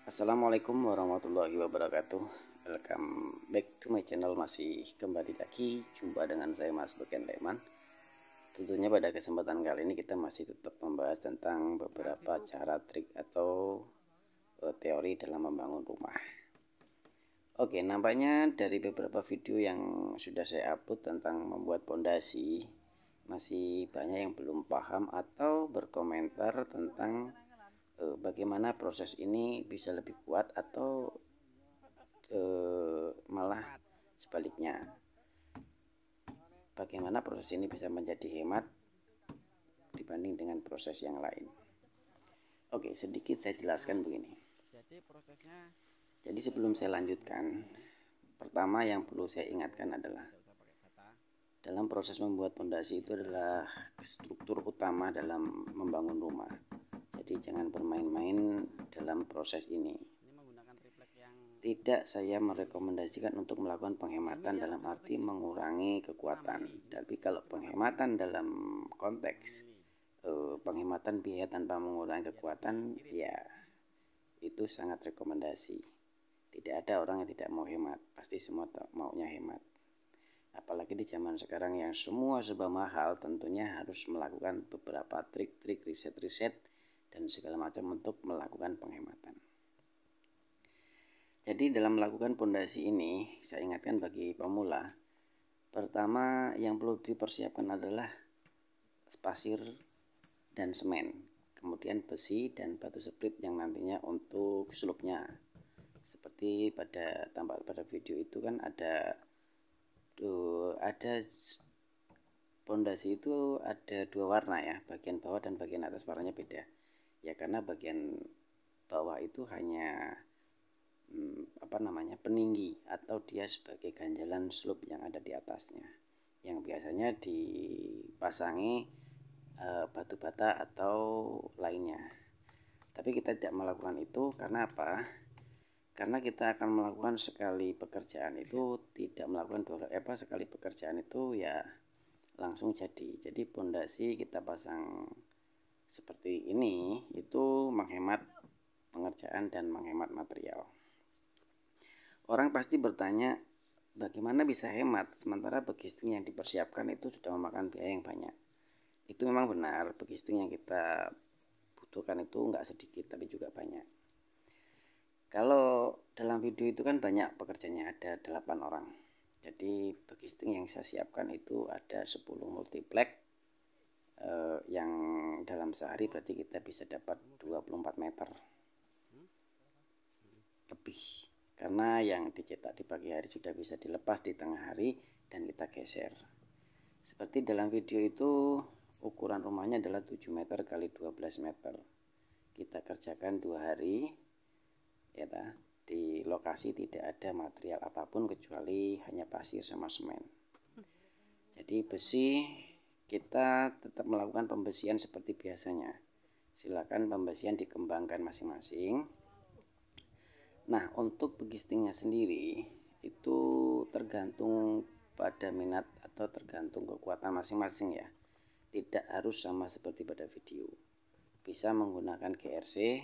Assalamualaikum warahmatullahi wabarakatuh. Welcome back to my channel. Masih kembali lagi jumpa dengan saya Mas Beken Leman. Tentunya pada kesempatan kali ini kita masih tetap membahas tentang beberapa cara, trik atau teori dalam membangun rumah. Oke, nampaknya dari beberapa video yang sudah saya upload tentang membuat pondasi, masih banyak yang belum paham atau berkomentar tentang bagaimana proses ini bisa lebih kuat atau malah sebaliknya, bagaimana proses ini bisa menjadi hemat dibanding dengan proses yang lain. Oke, sedikit saya jelaskan begini. Jadi sebelum saya lanjutkan, pertama yang perlu saya ingatkan adalah dalam proses membuat pondasi itu adalah struktur utama dalam membangun rumah. Jadi jangan bermain-main dalam proses ini. Tidak saya merekomendasikan untuk melakukan penghematan dalam arti mengurangi kekuatan. Tapi kalau penghematan dalam konteks penghematan biaya tanpa mengurangi kekuatan, ya itu sangat rekomendasi. Tidak ada orang yang tidak mau hemat, pasti semua maunya hemat. Apalagi di zaman sekarang yang semua serba mahal, tentunya harus melakukan beberapa trik-trik, riset-riset dan segala macam untuk melakukan penghematan. Jadi dalam melakukan pondasi ini, saya ingatkan bagi pemula, pertama yang perlu dipersiapkan adalah pasir dan semen, kemudian besi dan batu split yang nantinya untuk slopnya. Seperti pada tampak pada video itu kan ada pondasi itu ada dua warna ya, bagian bawah dan bagian atas warnanya beda. Ya karena bagian bawah itu hanya peninggi atau dia sebagai ganjalan slope yang ada di atasnya, yang biasanya dipasangi batu bata atau lainnya. Tapi kita tidak melakukan itu karena apa? Karena kita akan melakukan sekali pekerjaan itu, tidak melakukan sekali pekerjaan itu ya langsung jadi. Jadi pondasi kita pasang seperti ini itu menghemat pengerjaan dan menghemat material. Orang pasti bertanya, bagaimana bisa hemat sementara begisting yang dipersiapkan itu sudah memakan biaya yang banyak. Itu memang benar, begisting yang kita butuhkan itu enggak sedikit tapi juga banyak. Kalau dalam video itu kan banyak pekerjanya, ada 8 orang. Jadi begisting yang saya siapkan itu ada 10 multiplex yang dalam sehari berarti kita bisa dapat 24 meter lebih, karena yang dicetak di pagi hari sudah bisa dilepas di tengah hari dan kita geser. Seperti dalam video itu ukuran rumahnya adalah 7 meter kali 12 meter. Kita kerjakan 2 hari ya, di lokasi tidak ada material apapun kecuali hanya pasir sama semen. Jadi besi kita tetap melakukan pembesian seperti biasanya. Silakan pembesian dikembangkan masing-masing. Nah, untuk begistingnya sendiri itu tergantung pada minat atau tergantung kekuatan masing-masing ya. Tidak harus sama seperti pada video. Bisa menggunakan GRC,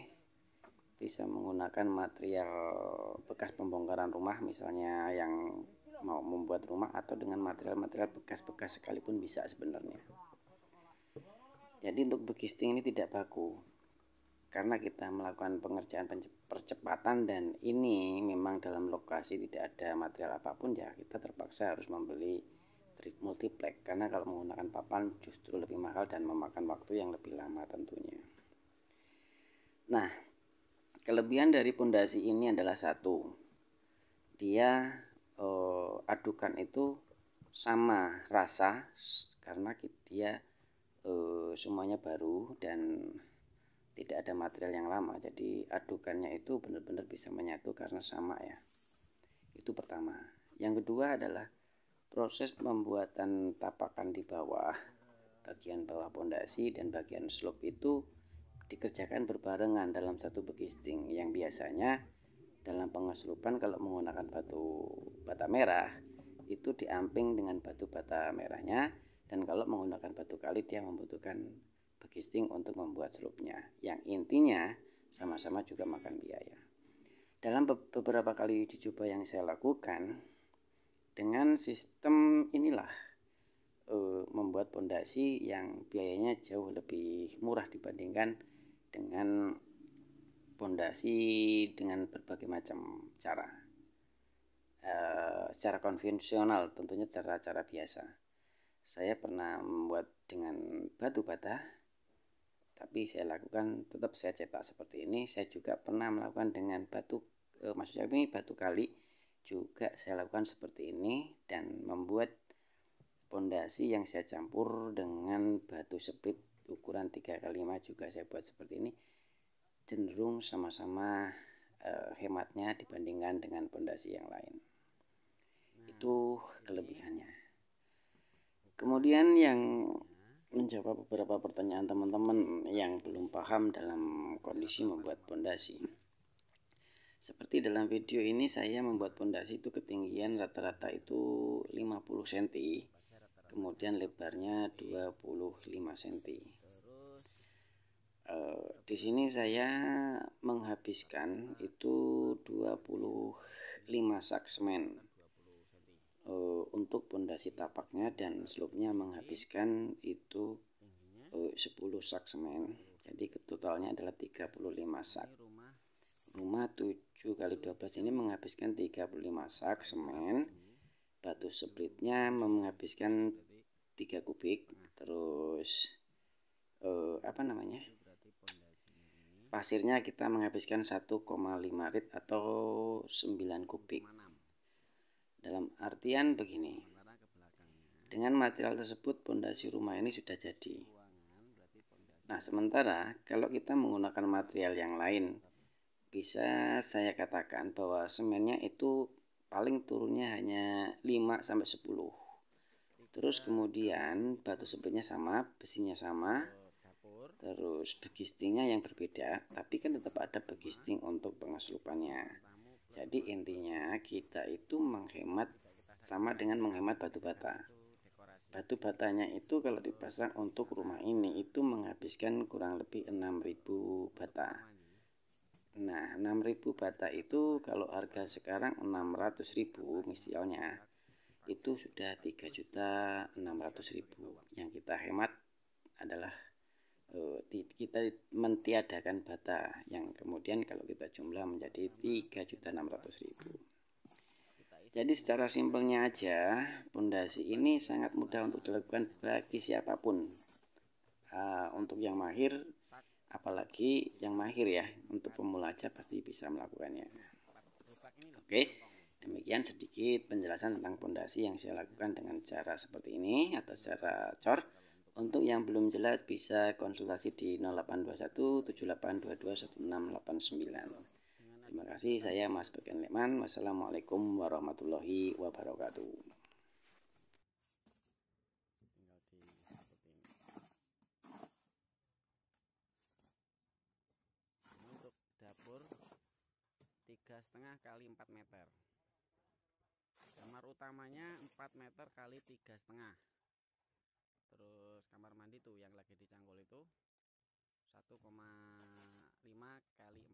bisa menggunakan material bekas pembongkaran rumah, misalnya yang mau membuat rumah, atau dengan material-material bekas-bekas sekalipun bisa sebenarnya. Jadi untuk begisting ini tidak baku, karena kita melakukan pengerjaan percepatan dan ini memang dalam lokasi tidak ada material apapun, ya kita terpaksa harus membeli multiplex, karena kalau menggunakan papan justru lebih mahal dan memakan waktu yang lebih lama tentunya. Nah, kelebihan dari pondasi ini adalah satu, dia adukan itu sama rasa karena dia semuanya baru dan tidak ada material yang lama, jadi adukannya itu benar-benar bisa menyatu karena sama ya. Itu pertama. Yang kedua adalah proses pembuatan tapakan di bawah, bagian bawah pondasi dan bagian slope itu dikerjakan berbarengan dalam satu begisting, yang biasanya dalam pengeslupan kalau menggunakan batu bata merah itu diamping dengan batu bata merahnya, dan kalau menggunakan batu kali dia membutuhkan begisting untuk membuat slope-nya, yang intinya sama-sama juga makan biaya. Dalam beberapa kali uji coba yang saya lakukan dengan sistem inilah, membuat pondasi yang biayanya jauh lebih murah dibandingkan dengan pondasi dengan berbagai macam cara, secara konvensional, tentunya cara-cara biasa. Saya pernah membuat dengan batu bata, tapi saya lakukan tetap saya cetak seperti ini. Saya juga pernah melakukan dengan batu, maksudnya ini batu kali juga saya lakukan seperti ini, dan membuat pondasi yang saya campur dengan batu split ukuran 3x5 juga saya buat seperti ini, cenderung sama-sama hematnya dibandingkan dengan pondasi yang lain. Itu kelebihannya. Kemudian yang menjawab beberapa pertanyaan teman-teman yang belum paham dalam kondisi membuat pondasi. Seperti dalam video ini, saya membuat pondasi itu ketinggian rata-rata itu 50 cm, kemudian lebarnya 25 cm. Di sini saya menghabiskan itu 25 sak semen untuk pondasi tapaknya, dan slope-nya menghabiskan itu 10 sak semen. Jadi totalnya adalah 35 sak. Rumah 7x12 ini menghabiskan 35 sak semen. Batu splitnya menghabiskan 3 kubik. Terus pasirnya kita menghabiskan 1,5 rit atau 9 kubik. Dalam artian begini, dengan material tersebut pondasi rumah ini sudah jadi. Nah, sementara kalau kita menggunakan material yang lain, bisa saya katakan bahwa semennya itu paling turunnya hanya 5-10. Terus kemudian batu splitnya sama, besinya sama, terus begistingnya yang berbeda, tapi kan tetap ada begisting untuk pengeselupannya. Jadi intinya kita itu menghemat, sama dengan menghemat batu bata. Batu batanya itu kalau dipasang untuk rumah ini itu menghabiskan kurang lebih 6.000 bata. Nah, 6.000 bata itu kalau harga sekarang 600.000 misalnya, itu sudah 3.600.000. Yang kita hemat adalah kita mentiadakan bata, yang kemudian kalau kita jumlah menjadi 3.600.000. Jadi secara simpelnya aja, pondasi ini sangat mudah untuk dilakukan bagi siapapun. Untuk yang mahir, apalagi yang mahir ya, untuk pemula aja pasti bisa melakukannya. Oke, demikian sedikit penjelasan tentang pondasi yang saya lakukan dengan cara seperti ini atau cara cor. Untuk yang belum jelas bisa konsultasi di 0821 7822 1689. Terima kasih, saya Mas Beken Lekman. Wassalamualaikum warahmatullahi wabarakatuh. Untuk dapur 3,5 kali 4 meter. Kamar utamanya 4 meter kali 3,5. Terus kamar mandi tuh yang lagi dicangkul itu 1,5 kali 4.